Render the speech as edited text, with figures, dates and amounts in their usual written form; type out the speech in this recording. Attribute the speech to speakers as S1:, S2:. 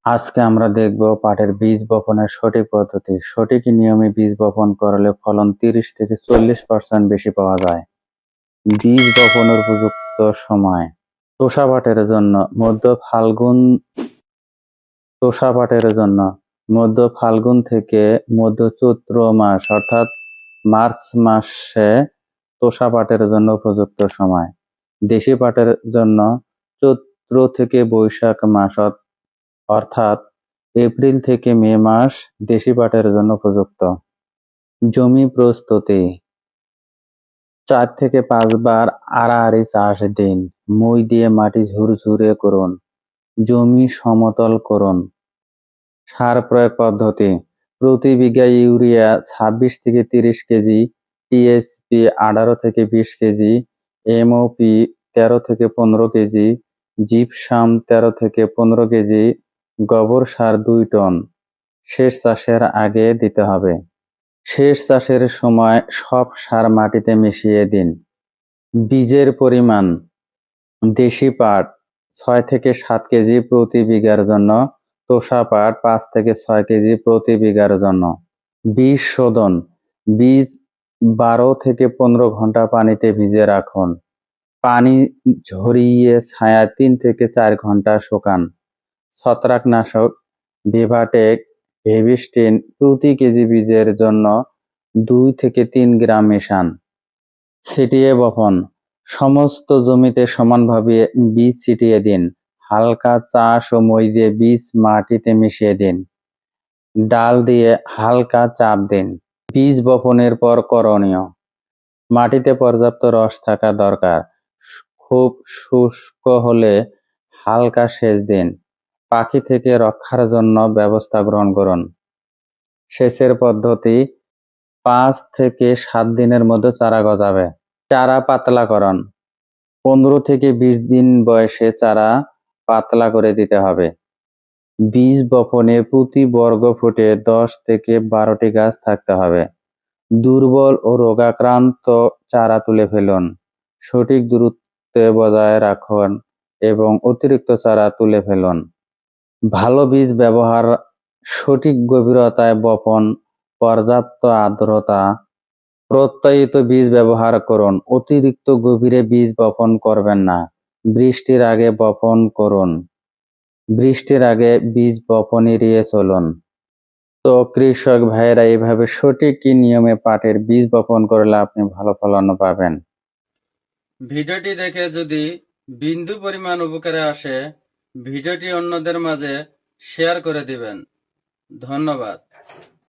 S1: আজকে আমরা দেখব পাটের বীজ বপনের সঠিক পদ্ধতি। সঠিক নিয়মে বীজ বপন করলে ফলন 30 থেকে 40% বেশি পাওয়া যায়। বীজ বপনের উপযুক্ত সময়। তোষা পাটের জন্য মধ্য ফাল্গুন থেকে মধ্য চৈত্র মাস অর্থাৎ মার্চ মাসে তোষা পাটের জন্য উপযুক্ত সময়। দেশি পাটের জন্য চৈত্র থেকে বৈশাখ মাস অর্থাৎ এপ্রিল থেকে মে মাস দেশি পাটের জন্য উপযুক্ত। জমি প্রস্তুতি। 4 থেকে 5 বার আড়াআড়ি চাষ দিন। মই দিয়ে মাটি ঝুরঝুরে করুন। জমি সমতল করুন। সার প্রয়োগ পদ্ধতি। প্রতি বিঘা ইউরিয়া 26 থেকে 30 কেজি, টিএসপি 18 থেকে 20 কেজি, এমওপি 13 থেকে 15 কেজি, জিপসাম 13 থেকে 15 কেজি, গোবর সার 2 টন সেচ চাষের আগে দিতে হবে। সেচ চাষের সময় সব সার মাটিতে মিশিয়ে দিন। বীজের পরিমাণ। দেশি পাট 6 থেকে 7 কেজি প্রতি বিঘার জন্য, তোষা পাট 5 থেকে 6 কেজি প্রতি বিঘার জন্য। বীজ শোধন। বীজ 12 থেকে 15 ঘন্টা পানিতে ভিজিয়ে রাখুন। পানি ঝরিয়ে ছায়া 3 থেকে 4 ঘন্টা শুকান। ছত্রাকনাশক ভিভাটেক, ভেবিস্টিন প্রতি কেজি বীজের জন্য 2 থেকে 3 গ্রাম মেশান। ছিটিয়ে বপন। সমস্ত জমিতে সমানভাবে বীজ ছিটিয়ে দিন। হালকা চাষ ও মই দিয়ে বীজ মাটিতে মিশিয়ে দিন। ডাল দিয়ে হালকা চাপ দিন। বীজ বপনের পর করণীয়। মাটিতে পর্যাপ্ত রস থাকা দরকার। খুব শুষ্ক হলে হালকা সেচ দিন। পাখি থেকে রক্ষার জন্য ব্যবস্থা গ্রহণ করুন। সেচের পদ্ধতি। 5 থেকে 7 দিনের মধ্যে চারা গজাবে। চারা পাতলাকরণ। 15 থেকে 20 দিন বয়সে চারা পাতলা করে দিতে হবে। বীজ বপনে প্রতি বর্গ ফুটে 10 থেকে 12টি গাছ থাকতে হবে। দুর্বল ও রোগাক্রান্ত চারা তুলে ফেলুন। সঠিক দূরত্বে বজায় রাখুন এবং অতিরিক্ত চারা তুলে ফেলুন। ভালো বীজ ব্যবহার। সঠিক গভীরতায় বপন, পর্যাপ্ত আর্দ্রতা, প্রত্যায়িত বীজ ব্যবহার করুন। অতিরিক্ত গভীরে বীজ বপন করবেন না। বৃষ্টির আগে বপন করুন। বৃষ্টির আগে বীজ বপন এড়িয়ে চলুন। তো কৃষক ভাইয়েরা এইভাবে সঠিক নিয়মে পাটের বীজ বপন করলে আপনি ভালো ফলন পাবেন।
S2: ভিডিওটি দেখে যদি বিন্দু পরিমাণ উপকারে আসে, ভিডিওটি অন্যদের মাঝে শেয়ার করে দিবেন। ধন্যবাদ।